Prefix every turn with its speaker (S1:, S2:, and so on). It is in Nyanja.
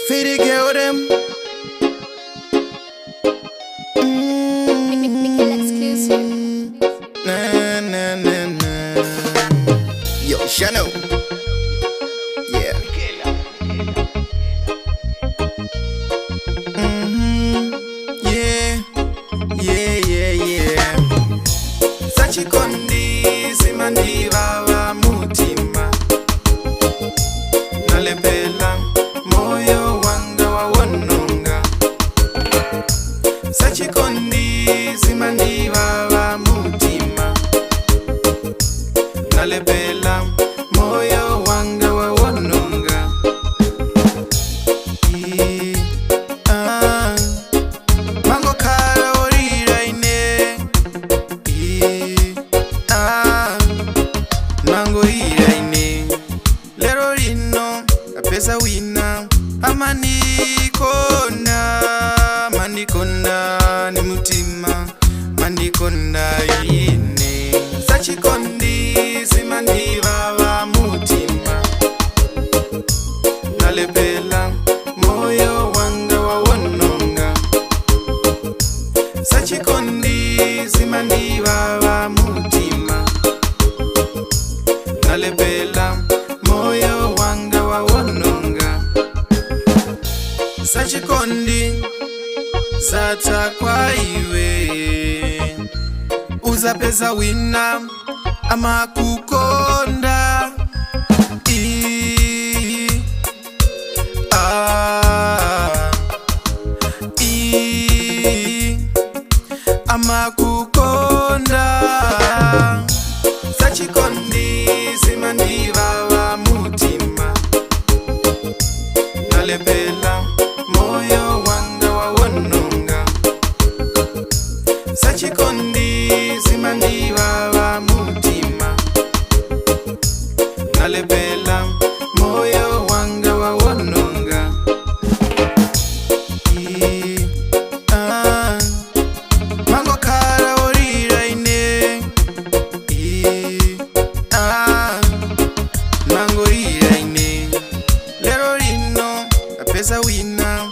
S1: Fitty girl them. Na na na na. Yo, Shano. Yeah. Yeah. Yeah, yeah, yeah. Sachikondi simandiva wa mutima. Nalepela moyo wanga wa wononga. Sachikondi simandiva wa mutima. Nalepela moyo wanga wa wononga. Mango kara orira ine. Mango ira ine. Lero rino apesa wina. Manikonda ni mutima. Manikonda ine. Sachikondi simandiva wa mutima. Nalepela moyo wanga wa wononga. Sachikondi simandiva wa mutima. Nalepela moyo wanga wa wononga. Sachikondi zata kwa iwe. Uzapeza wina ama kukonda. Ama kukonda. Sachikondi simandiva wa mutima. Nalepela moyo wanga wa wononga. Sachikondi simandiva wa mutima. Nalepela moyo wanga wa wononga. Mango kara orira ine. Mango ira ine. Lero rino apesa wina.